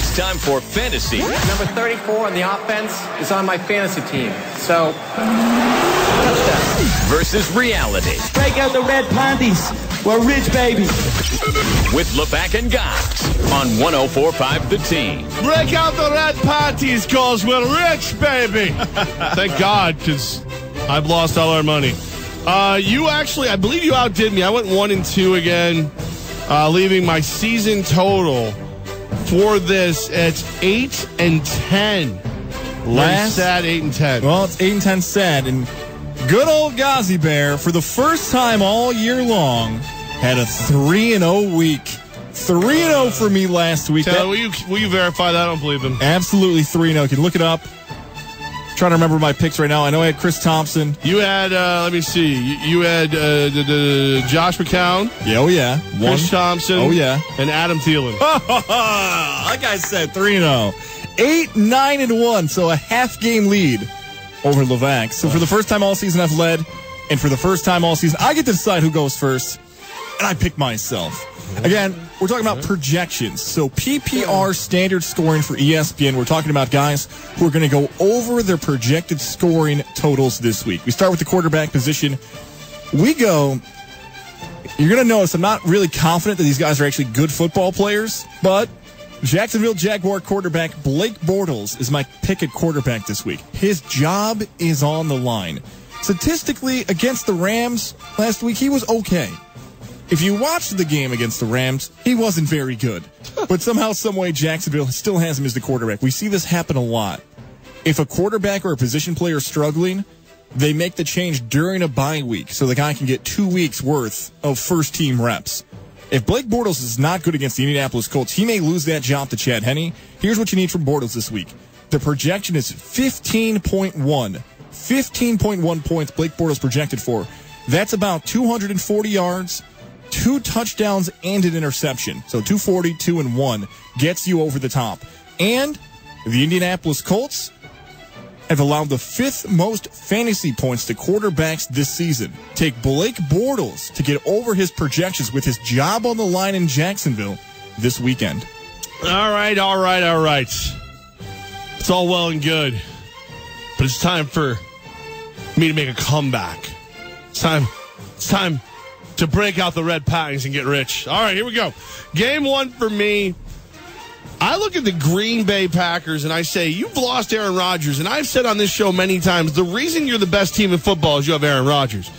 It's time for fantasy. Number 34 on the offense is on my fantasy team. So, touchdown. Versus reality. Break out the red panties. We're rich, baby. With LeVac and Gox on 104.5 The Team. Break out the red panties, cause we're rich, baby. Thank God, because I've lost all our money. You actually, I believe you outdid me. I went 1-2 again, leaving my season total for this at 8-10. Last sad 8-10. Well, it's 8-10 sad, and good old Ghazi Bear, for the first time all year long, had a 3-0 week. 3-0 for me last week. Will you verify that? I don't believe him. Absolutely 3-0. You can look it up. Trying to remember my picks right now. I know I had Chris Thompson. You had, let me see. You had Josh McCown. Yeah, oh yeah. Chris Thompson. Oh yeah. And Adam Thielen. Like I said, 3-0. 8-9-1, so a half-game lead over LeVac. So for the first time all season, I've led, and for the first time all season, I get to decide who goes first, and I pick myself. Again, we're talking about projections. So PPR standard scoring for ESPN. We're talking about guys who are going to go over their projected scoring totals this week. We start with the quarterback position. You're going to notice I'm not really confident that these guys are actually good football players, but Jacksonville Jaguar quarterback Blake Bortles is my pick at quarterback this week. His job is on the line. Statistically, against the Rams last week, he was okay. If you watched the game against the Rams, he wasn't very good. But somehow, someway, Jacksonville still has him as the quarterback. We see this happen a lot. If a quarterback or a position player is struggling, they make the change during a bye week so the guy can get 2 weeks' worth of first-team reps. If Blake Bortles is not good against the Indianapolis Colts, he may lose that job to Chad Henne. Here's what you need from Bortles this week. The projection is 15.1. 15.1 points Blake Bortles projected for. That's about 240 yards, 2 touchdowns, and an interception. So 240, 2 and 1 gets you over the top. And the Indianapolis Colts have allowed the 5th most fantasy points to quarterbacks this season. Take Blake Bortles to get over his projections with his job on the line in Jacksonville this weekend. All right. It's all well and good, but it's time for me to make a comeback. It's time to break out the red panties and get rich. All right, here we go. Game 1 for me. I look at the Green Bay Packers and I say, you've lost Aaron Rodgers. And I've said on this show many times, the reason you're the best team in football is you have Aaron Rodgers.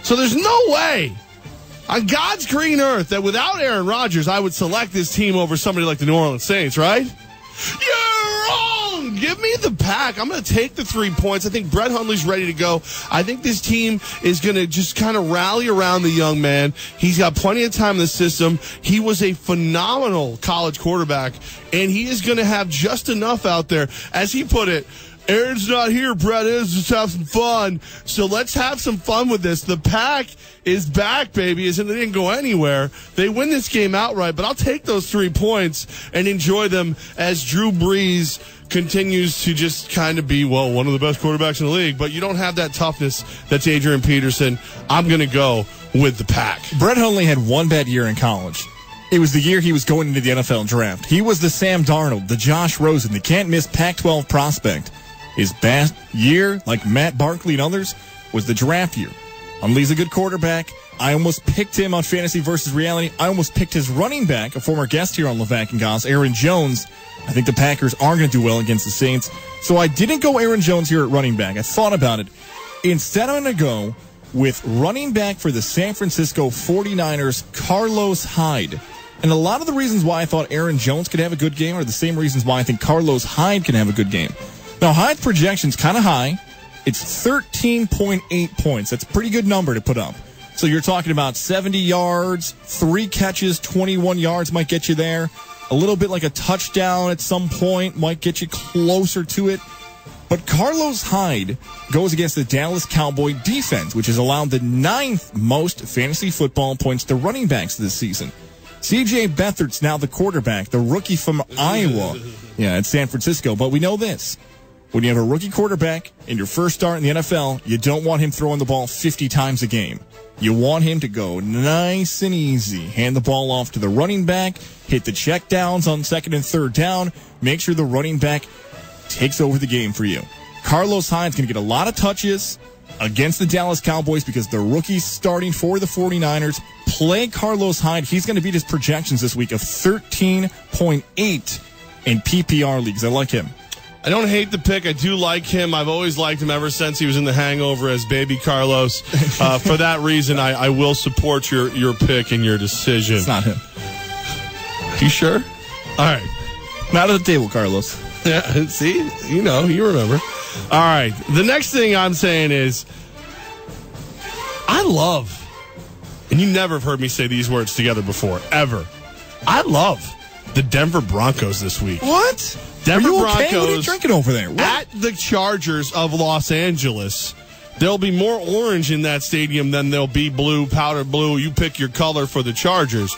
So there's no way on God's green earth that without Aaron Rodgers, I would select this team over somebody like the New Orleans Saints, right? You're wrong. Give me the Pack. I'm going to take the 3 points. I think Brett Hundley's ready to go. I think this team is going to just kind of rally around the young man. He's got plenty of time in the system. He was a phenomenal college quarterback, and he is going to have just enough out there. As he put it, Aaron's not here, Brett is. Just have some fun. So let's have some fun with this. The Pack is back, baby. As in they didn't go anywhere. They win this game outright, but I'll take those 3 points and enjoy them as Drew Brees continues to just kind of be, well, one of the best quarterbacks in the league. But you don't have that toughness that's Adrian Peterson. I'm going to go with the Pack. Brett Hundley had one bad year in college. It was the year he was going into the NFL draft. He was the Sam Darnold, the Josh Rosen, the can't-miss Pac-12 prospect. His best year, like Matt Barkley and others, was the draft year. Hundley's a good quarterback. I almost picked him on Fantasy versus Reality. I almost picked his running back, a former guest here on LeVac and Goss, Aaron Jones. I think the Packers are going to do well against the Saints. So I didn't go Aaron Jones here at running back. I thought about it. Instead, I'm going to go with running back for the San Francisco 49ers, Carlos Hyde. And a lot of the reasons why I thought Aaron Jones could have a good game are the same reasons why I think Carlos Hyde can have a good game. Now, Hyde's projection's kind of high. It's 13.8 points. That's a pretty good number to put up. So you're talking about 70 yards, 3 catches, 21 yards might get you there. A little bit like a touchdown at some point might get you closer to it. But Carlos Hyde goes against the Dallas Cowboy defense, which has allowed the 9th most fantasy football points to running backs this season. C.J. Beathard's now the quarterback, the rookie from Iowa. Yeah, it's San Francisco. But we know this. when you have a rookie quarterback in your first start in the NFL, you don't want him throwing the ball 50 times a game. You want him to go nice and easy. Hand the ball off to the running back, hit the check downs on second and third down, make sure the running back takes over the game for you. Carlos Hyde's going to get a lot of touches against the Dallas Cowboys because the rookie's starting for the 49ers. Play Carlos Hyde. He's going to beat his projections this week of 13.8 in PPR leagues. I like him. I don't hate the pick. I do like him. I've always liked him ever since he was in The Hangover as Baby Carlos. For that reason, I will support your pick and your decision. It's not him. You sure? All right. Not at the table, Carlos. Yeah, see? You know, you remember. All right. The next thing I'm saying is I love, and you never have heard me say these words together before, ever. I love the Denver Broncos this week. What? Denver are you Broncos okay? What are you drinking over there? What? At the Chargers of Los Angeles. There'll be more orange in that stadium than there'll be blue, powder blue. You pick your color for the Chargers.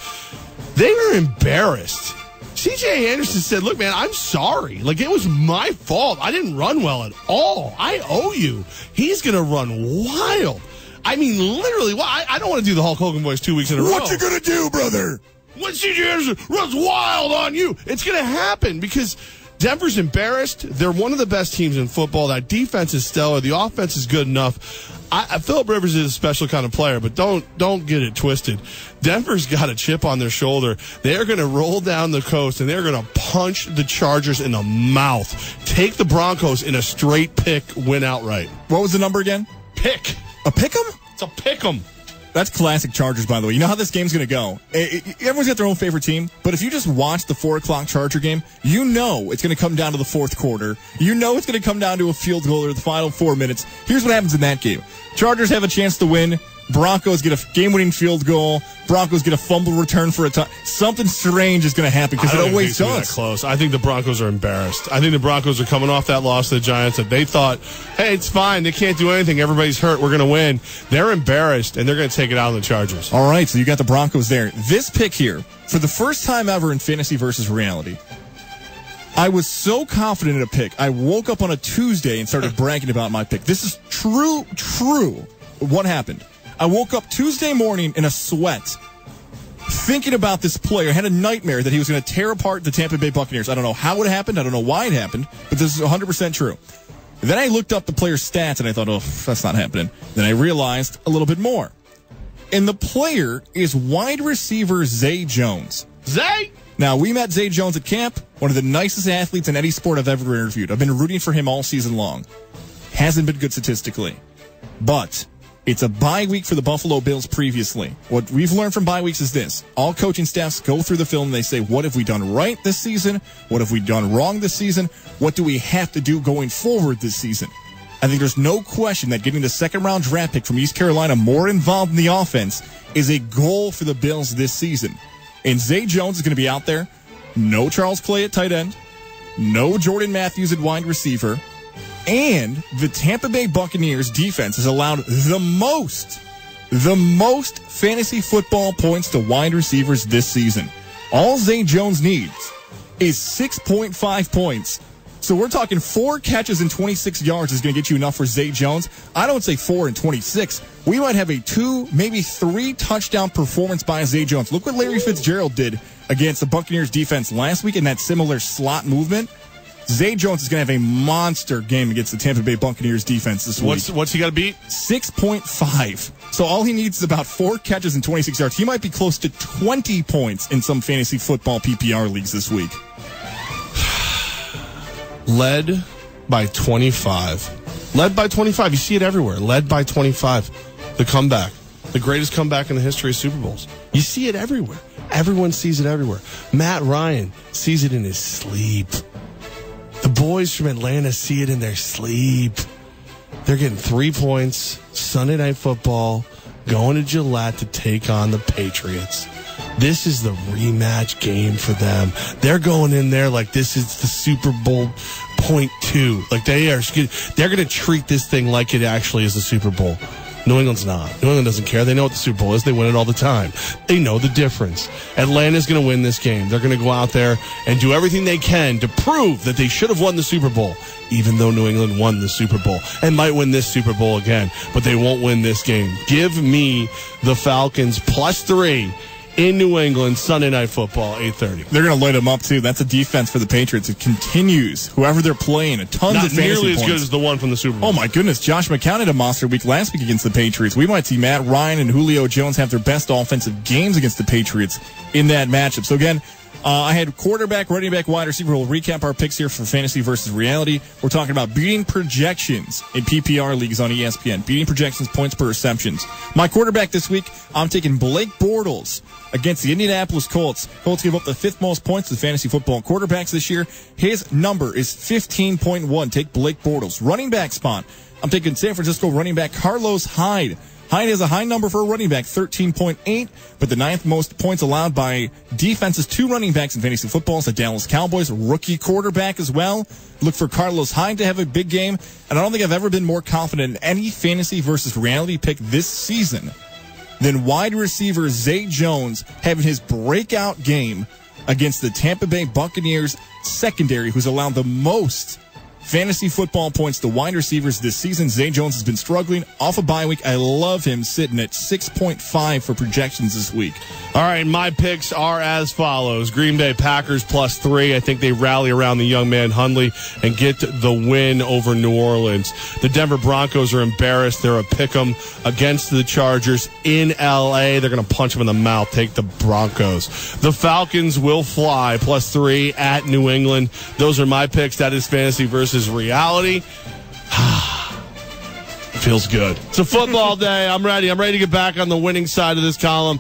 They were embarrassed. C.J. Anderson said, look, man, I'm sorry. Like, it was my fault. I didn't run well at all. I owe you. He's going to run wild. I mean, literally, I don't want to do the Hulk Hogan voice 2 weeks in a row. What you going to do, brother? When C.J. Anderson runs wild on you, it's going to happen because Denver's embarrassed. They're one of the best teams in football. That defense is stellar. The offense is good enough. Phillip Rivers is a special kind of player, but don't get it twisted. Denver's got a chip on their shoulder. They're going to roll down the coast, and they're going to punch the Chargers in the mouth. Take the Broncos in a straight pick, win outright. What was the number again? Pick. A pick 'em? It's a pick 'em. That's classic Chargers, by the way. You know how this game's going to go. Everyone's got their own favorite team, but if you just watch the 4 o'clock Charger game, you know it's going to come down to the fourth quarter. You know it's going to come down to a field goal or the final 4 minutes. Here's what happens in that game. Chargers have a chance to win. Broncos get a game-winning field goal. Broncos get a fumble return for a touchdown. Something strange is going to happen because it always does. Close. I think the Broncos are embarrassed. I think the Broncos are coming off that loss to the Giants that they thought, hey, it's fine. They can't do anything. Everybody's hurt. We're going to win. They're embarrassed, and they're going to take it out on the Chargers. All right, so you got the Broncos there. This pick here, for the first time ever in fantasy versus reality, I was so confident in a pick, I woke up on a Tuesday and started bragging about my pick. This is true. What happened? I woke up Tuesday morning in a sweat thinking about this player. I had a nightmare that he was going to tear apart the Tampa Bay Buccaneers. I don't know how it happened. I don't know why it happened, but this is 100% true. Then I looked up the player's stats, and I thought, oh, that's not happening. Then I realized a little bit more. And the player is wide receiver Zay Jones. Zay? Now, we met Zay Jones at camp, one of the nicest athletes in any sport I've ever interviewed. I've been rooting for him all season long. Hasn't been good statistically. But it's a bye week for the Buffalo Bills previously. What we've learned from bye weeks is this. All coaching staffs go through the film and they say, what have we done right this season? What have we done wrong this season? What do we have to do going forward this season? I think there's no question that getting the second-round draft pick from East Carolina more involved in the offense is a goal for the Bills this season. And Zay Jones is going to be out there. No Charles Clay at tight end. No Jordan Matthews at wide receiver. And the Tampa Bay Buccaneers defense has allowed the most fantasy football points to wide receivers this season. All Zay Jones needs is 6.5 points. So we're talking 4 catches and 26 yards is going to get you enough for Zay Jones. I don't say 4 and 26. We might have a 2, maybe 3 touchdown performance by Zay Jones. Look what Larry Fitzgerald did against the Buccaneers defense last week in that similar slot movement. Zay Jones is going to have a monster game against the Tampa Bay Buccaneers defense this week. What's he got to beat? 6.5. So all he needs is about 4 catches and 26 yards. He might be close to 20 points in some fantasy football PPR leagues this week. Led by 25. Led by 25. You see it everywhere. Led by 25. The comeback. The greatest comeback in the history of Super Bowls. You see it everywhere. Everyone sees it everywhere. Matt Ryan sees it in his sleep. The boys from Atlanta see it in their sleep. They're getting 3 points, Sunday Night Football, going to Gillette to take on the Patriots. This is the rematch game for them. They're going in there like this is the Super Bowl .2. Like they're going to treat this thing like it actually is the Super Bowl. New England's not. New England doesn't care. They know what the Super Bowl is. They win it all the time. They know the difference. Atlanta's going to win this game. They're going to go out there and do everything they can to prove that they should have won the Super Bowl, even though New England won the Super Bowl and might win this Super Bowl again, but they won't win this game. Give me the Falcons +3 in New England, Sunday Night Football, 8:30. They're going to light them up, too. That's a defense for the Patriots. It continues. Whoever they're playing, tons of fantasy Not nearly points. as good as the one from the Super Bowl. Oh, my goodness. Josh McCown had a monster week last week against the Patriots. We might see Matt Ryan and Julio Jones have their best offensive games against the Patriots in that matchup. So, again, I had quarterback, running back, wide receiver. We'll recap our picks here for fantasy versus reality. We're talking about beating projections in PPR leagues on ESPN. Beating projections, points per receptions. My quarterback this week, I'm taking Blake Bortles against the Indianapolis Colts. Colts give up the 5th most points to fantasy football quarterbacks this year. His number is 15.1. Take Blake Bortles. Running back spot, I'm taking San Francisco running back Carlos Hyde. Hyde has a high number for a running back, 13.8, but the 9th most points allowed by defenses to running backs in fantasy football is the Dallas Cowboys, rookie quarterback as well. Look for Carlos Hyde to have a big game, and I don't think I've ever been more confident in any fantasy versus reality pick this season than wide receiver Zay Jones having his breakout game against the Tampa Bay Buccaneers secondary, who's allowed the most fantasy football points to wide receivers this season. Zay Jones has been struggling off a bye week. I love him sitting at 6.5 for projections this week. All right, my picks are as follows. Green Bay Packers +3. I think they rally around the young man Hundley and get the win over New Orleans. The Denver Broncos are embarrassed. They're a pick'em against the Chargers in L.A. They're going to punch them in the mouth. Take the Broncos. The Falcons will fly +3 at New England. Those are my picks. That is fantasy versus reality. Feels good. It's a football day. I'm ready. I'm ready to get back on the winning side of this column.